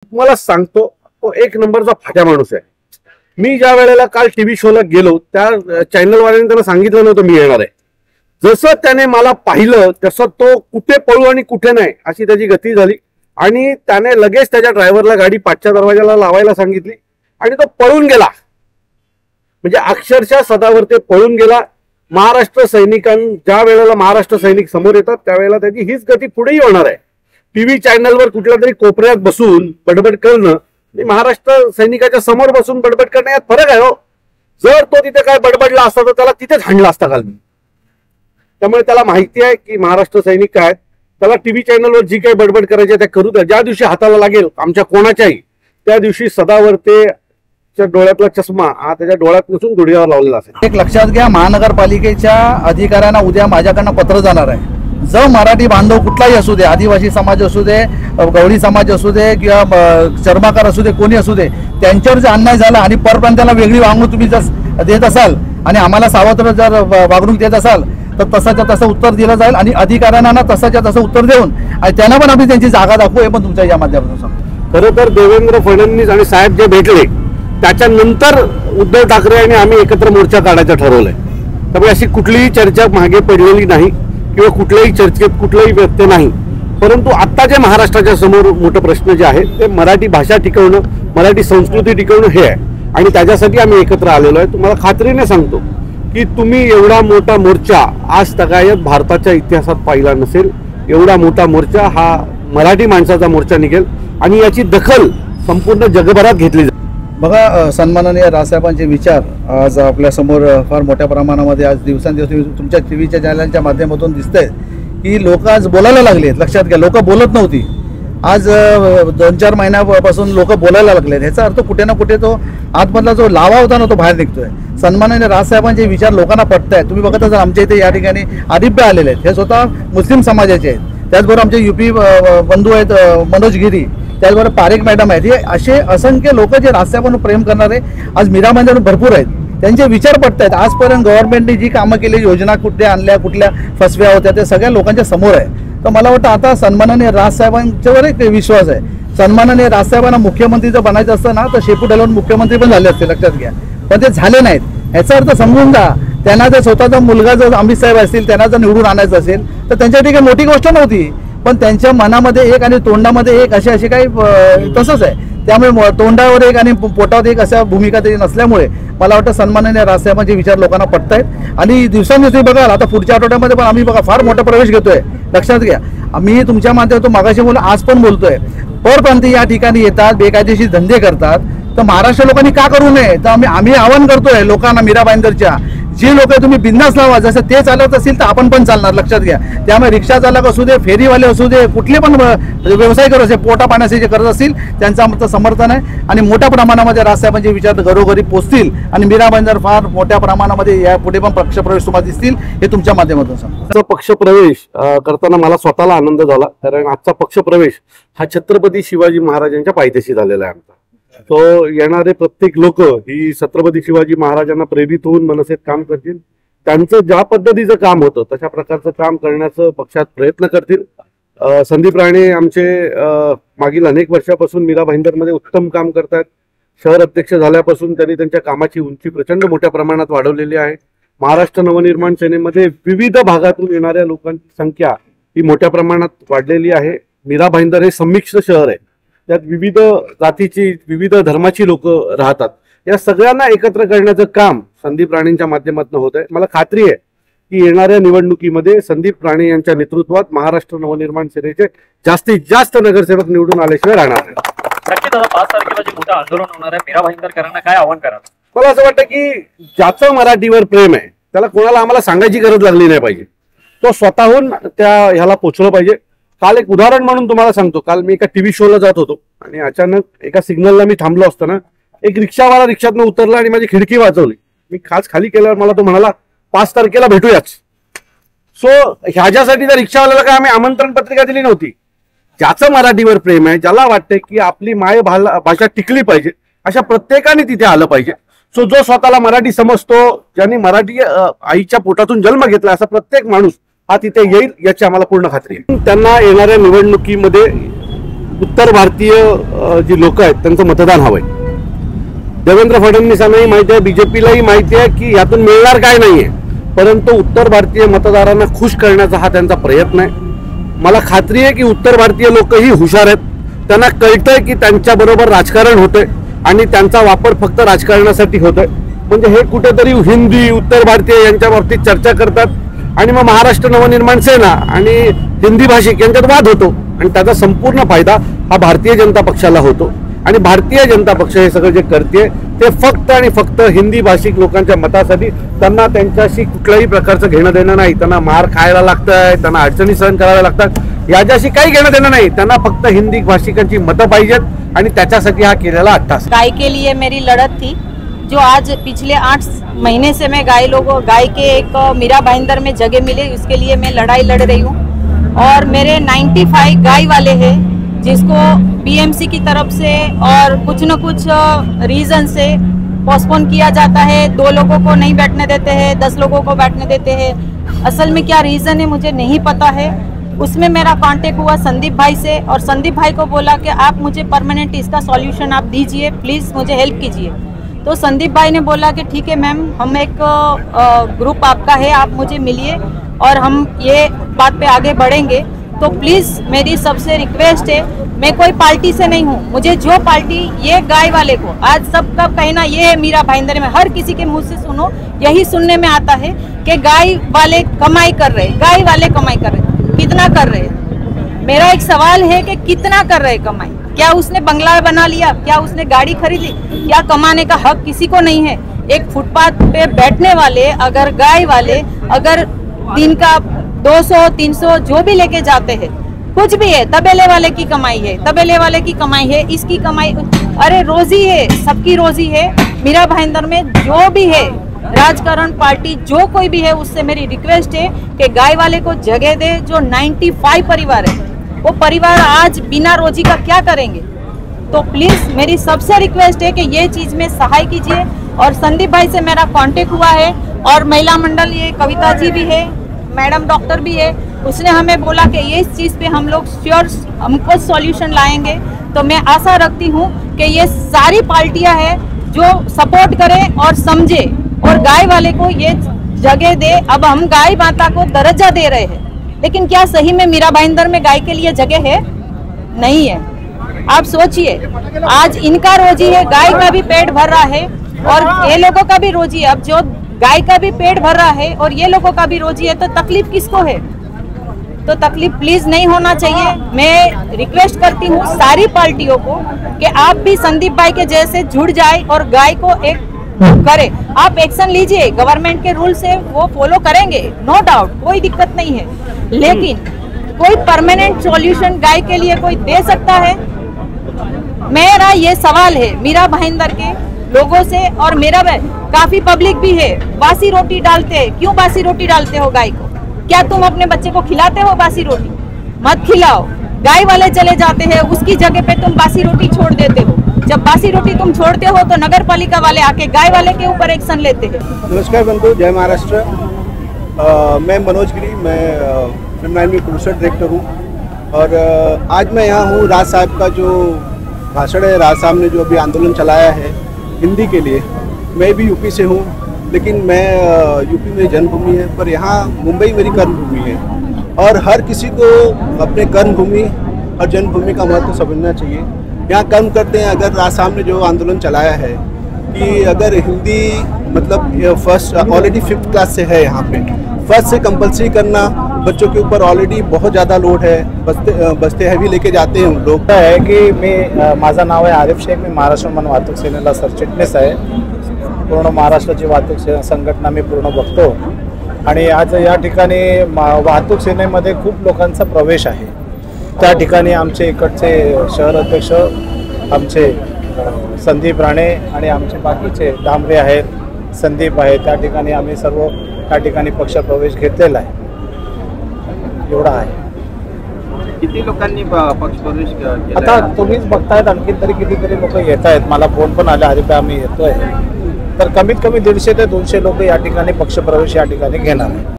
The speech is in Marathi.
तुम्हाला सांगतो, तो एक नंबरचा फाट्या माणूस आहे. मी ज्या वेळेला काल टीव्ही शोला गेलो त्या चॅनलवाल्याने त्याला सांगितलं नव्हतं मी येणार आहे. जसं त्याने मला पाहिलं तसं तो कुठे पळू आणि कुठे नाही अशी त्याची गती झाली आणि त्याने लगेच त्याच्या ड्रायव्हरला गाडी पाठच्या दरवाजाला लावायला सांगितली आणि तो पळून गेला. म्हणजे अक्षरशः सदावर ते पळून गेला. महाराष्ट्र ज्या वेळेला महाराष्ट्र सैनिक समोर येतात त्यावेळेला त्याची हीच गती पुढेही होणार आहे. टीव्ही चॅनलवर कुठल्या तरी कोपऱ्यात बसून बडबड करणं आणि महाराष्ट्र सैनिकाच्या समोर बसून बडबड करणं यात फरक आहे हो. जर तो तिथे काय बडबडला असता तर त्याला तिथेच हाणला असता काल मी. त्यामुळे त्याला माहिती आहे की महाराष्ट्र सैनिक काय, त्याला टीव्ही चॅनलवर जी काही बडबड करायची त्या करू द्या. ज्या दिवशी हाताला लागेल आमच्या कोणाच्याही त्या दिवशी सदावर ते डोळ्यातला चष्मा हा त्याच्या डोळ्यात नसून गुडघ्यावर लावलेला असेल. एक लक्षात घ्या, महानगरपालिकेच्या अधिकाऱ्यांना उद्या माझ्याकडनं पत्र जाणार आहे. जो मराठी बांधव कुठलाही असू दे, आदिवासी समाज असू दे, गवळी समाज असू दे किंवा चर्माकार असू दे, कोणी असू दे, त्यांच्यावर जे अन्याय झाला आणि परप्रांताला वेगळी वागणूक तुम्ही जर देत असाल आणि आम्हाला सावत्र जर वागणूक देत असाल तर तसाच्या तसं उत्तर दिलं जाईल आणि अधिकाऱ्यांना तसाच्या तसं उत्तर देऊन आणि त्यांना पण आम्ही त्यांची जागा दाखवू हे पण तुमच्या या माध्यमातून सांगतो. खरं तर देवेंद्र फडणवीस आणि साहेब जे भेटले त्याच्यानंतर उद्धव ठाकरे आणि आम्ही एकत्र मोर्चा काढायचं ठरवलंय. त्यामुळे अशी कुठलीही चर्चा मागे पडलेली नाही किंवा कुठल्याही चर्चेत कुठलाही व्यत्यय नाही. परंतु आता जे महाराष्ट्राच्या समोर मोठं प्रश्न जे आहे ते मराठी भाषा टिकवणं, मराठी संस्कृती टिकवणं हे आहे आणि त्याच्यासाठी आम्ही एकत्र आलेलो आहे. तुम्हाला खात्रीने सांगतो की तुम्ही एवढा मोठा मोर्चा आज तगायत भारताच्या इतिहासात पाहिला नसेल. एवढा मोठा मोर्चा हा मराठी माणसाचा मोर्चा निघेल आणि याची दखल संपूर्ण जगभरात घेतली जाईल. बघा, सन्माननीय राजसाहेबांचे विचार आज आपल्या समोर फार मोठ्या प्रमाणामध्ये आज दिवसेंदिवस तुमच्या टीव्हीच्या चॅनलच्या माध्यमातून दिसतंय की लोक आज बोलायला लागलेत. लक्षात घ्या, लोक बोलत नव्हती, आज 2-4 महिन्यापासून लोक बोलायला लागलेत. ह्याचा अर्थ कुठे ना कुठे तो आतमधला जो लावा होता ना तो बाहेर निघतोय. सन्माननीय राजसाहेबांचे विचार लोकांना पटतायत. तुम्ही बघत असाल आमच्या इथे या ठिकाणी आदिब्य आलेले आहेत, हे स्वतः मुस्लिम समाजाचे आहेत. त्याचबरोबर आमचे युपी बंधू आहेत मनोज गिरी, त्याचबरोबर पारेख मॅडम आहेत. हे असे असंख्य लोक जे राजसाहेबांवर प्रेम करणारे आज मीरा भाईंदर भरपूर आहेत. त्यांचे विचार पडतायत. आजपर्यंत गव्हर्नमेंटने जी कामं केली, योजना कुठल्या आणल्या, कुठल्या फसव्या होत्या, ते सगळ्या लोकांच्या समोर आहे. तर मला वाटतं आता सन्माननीय राजसाहेबांच्यावर एक विश्वास आहे. सन्माननीय राजसाहेबांना मुख्यमंत्री जर बनायचं असतं ना तर शेपू ढालवून मुख्यमंत्री पण झाले असते, लक्षात घ्या. पण ते झाले नाहीत. ह्याचा अर्थ समजून जा, त्यांना जर स्वतःचा मुलगा जर अमित साहेब असतील त्यांना जर निवडून आणायचं असेल तर त्यांच्यासाठी काही मोठी गोष्ट नव्हती. पण त्यांच्या मनामध्ये एक आणि तोंडामध्ये एक असे काही तसंच आहे. त्यामुळे तोंडावर एक आणि पोटावर एक अशा भूमिका तरी नसल्यामुळे मला वाटतं सन्माननीय राजसाहेबांचे विचार लोकांना पटतायत आणि दिवसांदिवस बघाल. आता पुढच्या आठवड्यामध्ये पण आम्ही बघा फार मोठा प्रवेश घेतोय. लक्षात घ्या, मी तुमच्या माध्यमातून मागाशी बोललो, आज पण बोलतोय, परप्रांतीय या ठिकाणी येतात, बेकायदेशीर धंदे करतात. तर महाराष्ट्र लोकांनी का करू नये, तर आम्ही आवाहन करतोय लोकांना, मीरा भाईंदरच्या जी लोक तुम्ही बिंदास लावा, जसं ते चालवत असतील तर आपण पण चालणार. लक्षात घ्या, त्यामुळे रिक्षा चालक असू दे, फेरीवाले असू दे, कुठले पण व्यवसाय करत असेल, पोटा पाण्याचे जे करत असतील त्यांचं आमचं समर्थन आहे आणि मोठ्या प्रमाणामध्ये राजसाहेबांचे विचार घरोघरी पोहोचतील आणि मीरा भाईंदर फार मोठ्या प्रमाणामध्ये या पुढे पण पक्षप्रवेश तुम्हाला दिसतील हे तुमच्या माध्यमातून सांगतो. पक्षप्रवेश करताना मला स्वतःला आनंद झाला, कारण आजचा पक्षप्रवेश हा छत्रपती शिवाजी महाराजांच्या पायथ्याशी झालेला आहे. आमचा तो येणारे प्रत्येक लोक ही छत्रपती शिवाजी महाराजांना प्रेरित होऊन मनसेत काम करतील. त्यांचं ज्या पद्धतीचं काम होतं तशा प्रकारचं काम करण्याचं पक्षात प्रयत्न करतील. संदीप राणे आमचे मागील अनेक वर्षापासून मीरा भाईंदरमध्ये उत्तम काम करतात. शहर अध्यक्ष झाल्यापासून त्यांनी त्यांच्या कामाची उंची प्रचंड मोठ्या प्रमाणात वाढवलेली आहे. महाराष्ट्र नवनिर्माण सेनेमध्ये विविध भागातून येणाऱ्या लोकांची संख्या ही मोठ्या प्रमाणात वाढलेली आहे. मीरा भाईंदर हे संमिश्र शहर आहे, त्यात विविध जातीची विविध धर्माची लोक राहतात. या सगळ्यांना एकत्र करण्याचं काम संदीप राणेंच्या माध्यमातून होत आहे. मला खात्री आहे की येणाऱ्या निवडणुकीमध्ये संदीप राणे यांच्या नेतृत्वात महाराष्ट्र नवनिर्माण सेनेचे जास्तीत जास्त नगरसेवक निवडून आल्याशिवाय राहणार नाही. नक्कीच 5 तारखेला जे मोठं आंदोलन होणार आहे, मीरा भाईंदरकरांना काय आव्हान कराल? मला असं वाटतं की ज्याचं मराठीवर प्रेम आहे त्याला कोणाला आम्हाला सांगायची गरज लागली नाही पाहिजे. तो स्वतःहून त्या ह्याला पोचलं पाहिजे. काल एक उदाहरण म्हणून तुम्हाला सांगतो, काल मी एका टीव्ही शोला जात होतो आणि अचानक एका सिग्नलला मी थांबलो असताना एक रिक्षावाला रिक्षातनं उतरला आणि माझी खिडकी वाजवली. मी खास खाली केल्यावर मला तो म्हणाला 5 तारखेला भेटूयाच. सो ह्याच्यासाठी त्या रिक्षावाल्याला काय आम्ही आमंत्रण पत्रिका दिली नव्हती. ज्याचं मराठीवर प्रेम आहे, ज्याला वाटतंय की आपली भाषा टिकली पाहिजे, अशा प्रत्येकाने तिथे आलं पाहिजे. सो जो स्वतःला मराठी समजतो, ज्यांनी मराठी आईच्या पोटातून जन्म घेतला असा प्रत्येक माणूस हा तिथे येईल याची आम्हाला पूर्ण खात्री आहे. त्यांना येणाऱ्या निवडणुकीमध्ये उत्तर भारतीय जी लोक आहेत त्यांचं मतदान हवंय. देवेंद्र फडणवीसांनाही माहिती आहे, बीजेपीलाही माहिती आहे की यातून मिळणार काय नाहीये, परंतु उत्तर भारतीय मतदारांना खुश करण्याचा हा त्यांचा प्रयत्न आहे. मला खात्री आहे की उत्तर भारतीय लोकही हुशार आहेत. त्यांना कळतंय की त्यांच्या बरोबर राजकारण होतंय आणि त्यांचा वापर फक्त राजकारणासाठी होतोय. म्हणजे हे कुठेतरी हिंदी उत्तर भारतीय यांच्या बाबतीत चर्चा करतात आणि मग महाराष्ट्र नवनिर्माण सेना आणि हिंदी भाषिक यांच्यात वाद होतो आणि त्याचा संपूर्ण फायदा हा भारतीय जनता पक्षाला होतो. आणि भारतीय जनता पक्ष हे सगळं जे करते ते फक्त आणि फक्त हिंदी भाषिक लोकांच्या मतासाठी. त्यांना त्यांच्याशी कुठल्याही प्रकारचं घेणं देणं नाही. त्यांना मार खायला लागतंय, त्यांना अडचणी सहन कराव्या लागतात, याच्याशी काही घेणं देणं नाही. त्यांना फक्त हिंदी भाषिकांची मतं पाहिजेत आणि त्याच्यासाठी हा केलेला अट्टास. गाय के लिए मेरी लड़त थी जो आज पिछले 8 महीने से मैं गाय के एक मीरा भाईंदर में जगह मिले उसके लिए मैं लड़ाई लड़ रही हूँ. और मेरे 95 गाय वाले हैं जिसको बीएमसी की तरफ से और कुछ न कुछ रीजन से पोस्टपोन किया जाता है. 2 लोगों को नहीं बैठने देते हैं, 10 लोगों को बैठने देते हैं. असल में क्या रीज़न है मुझे नहीं पता है. उसमें मेरा कांटेक्ट हुआ संदीप भाई से और संदीप भाई को बोला कि आप मुझे परमानेंट इसका सॉल्यूशन आप दीजिए, प्लीज़ मुझे हेल्प कीजिए. तो संदीप भाई ने बोला कि ठीक है मैम, हम एक ग्रुप आपका है, आप मुझे मिलिए और हम ये बात पे आगे बढ़ेंगे. तो प्लीज़ मेरी सबसे रिक्वेस्ट है, मैं कोई पार्टी से नहीं हूँ. मुझे जो पार्टी ये गाय वाले को आज सबका कहना ये है मीरा भाईंदर में हर किसी के मुंह से सुनो यही सुनने में आता है कि गाय वाले कमाई कर रहे, गाय वाले कमाई कर रहे. कितना कर रहे? मेरा एक सवाल है कि कितना कर रहे कमाई? क्या उसने बंगला बना लिया? क्या उसने गाड़ी खरीदी? क्या कमाने का हक किसी को नहीं है? एक फुटपाथ पे बैठने वाले अगर गाय वाले अगर दिन का 200-300 जो भी लेके जाते हैं, कुछ भी है, तबेले वाले की कमाई है, तबेले वाले की कमाई है, इसकी कमाई, अरे रोजी है, सबकी रोजी है. मीरा भाईंदर में जो भी है राजकारण पार्टी जो कोई भी है उससे मेरी रिक्वेस्ट है कि गाय वाले को जगह दे. जो 95 परिवार है वो परिवार आज बिना रोजी का क्या करेंगे. तो प्लीज़ मेरी सबसे रिक्वेस्ट है कि ये चीज़ में सहाय कीजिए. और संदीप भाई से मेरा कांटेक्ट हुआ है और महिला मंडल ये कविता जी भी है, मैडम डॉक्टर भी है, उसने हमें बोला कि ये इस चीज़ पे हम लोग श्योर हमको सॉल्यूशन लाएंगे. तो मैं आशा रखती हूँ कि ये सारी पार्टियां हैं जो सपोर्ट करें और समझे और गाय वाले को ये जगह दे. अब हम गाय माता को दर्जा दे रहे हैं, लेकिन क्या सही में मीरा भाईंदर में गाय के लिए जगह है? नहीं है. आप सोचिए, आज इनका रोजी है, गाय का भी पेट भर रहा है और ये लोगों का भी रोजी है. अब जो गाय का भी पेट भर रहा है और ये लोगों का भी रोजी है, तो तकलीफ किसको है? तो तकलीफ प्लीज नहीं होना चाहिए. मैं रिक्वेस्ट करती हूँ सारी पार्टियों को कि आप भी संदीप भाई के जैसे जुड़ जाए और गाय को एक करे. आप एक्शन लीजिए, गवर्नमेंट के रूल से वो फॉलो करेंगे, नो डाउट, कोई दिक्कत नहीं है. लेकिन कोई परमानेंट सॉल्यूशन गाय के लिए कोई दे सकता है? मेरा ये सवाल है मीरा भाईंदर के लोगों से. और मेरा काफी पब्लिक भी है, बासी रोटी डालते हैं. क्यों बासी रोटी डालते हो गाय को? क्या तुम अपने बच्चे को खिलाते हो बासी रोटी? मत खिलाओ. गाय वाले चले जाते हैं, उसकी जगह पे तुम बासी रोटी छोड़ देते हो. जब बासी रोटी तुम छोड़ते हो तो नगर पालिका वाले आके गाय वाले के ऊपर एक्शन लेते हैं. नमस्कार बंधु, जय महाराष्ट्र. मैं मनोज गिरी, मैं फिल्म लाइन में प्रोड्यूसर डायरेक्टर हूँ. और आज मैं यहाँ हूँ, राज साहब का जो भाषण है, राज साहब ने जो अभी आंदोलन चलाया है हिंदी के लिए. मैं भी यूपी से हूँ, लेकिन मैं यूपी मेरी जन्मभूमि है, पर यहाँ मुंबई मेरी कर्मभूमि है. और हर किसी को अपने कर्मभूमि और जन्मभूमि का महत्व समझना चाहिए. यहाँ कर्म करते हैं. अगर राज साहब ने जो आंदोलन चलाया है कि अगर हिंदी मतलब फर्स्ट ऑलरेडी 5th क्लास से है, यहाँ पे फर्स्ट से कंपल्सरी करना बच्चों के ऊपर ऑलरेडी बहुत ज़्यादा लोड है. बस्ते हैवी लेके जाते हैं उन लोग. आहे की मी माझं नाव आहे आरिफ शेख. मी महाराष्ट्र मन वाहतूक सेनेला सरचिटणीस आहे. पूर्ण महाराष्ट्राची वाहतूक संघटना मी पूर्ण बघतो. आणि आज या ठिकाणी वाहतूक सेनेमध्ये खूप लोकांचा प्रवेश आहे. त्या ठिकाणी आमचे इकडचे शहर अध्यक्ष आमचे संदीप राणे आणि आमचे बाकीचे डांबरे आहेत, संदीप आहे. त्या ठिकाणी आम्ही सर्व त्या ठिकाणी पक्ष प्रवेश घेतलेला आहे. एवढा आहे. किती लोकांनी पक्ष प्रवेश केला? आता तुम्हीच बघतायत, आणखी तरी कितीतरी लोक येत आहेत. मला फोन पण आले, अरे आम्ही येतोय. तर कमीत कमी 150 ते 200 लोक या ठिकाणी पक्ष प्रवेश या ठिकाणी घेणार.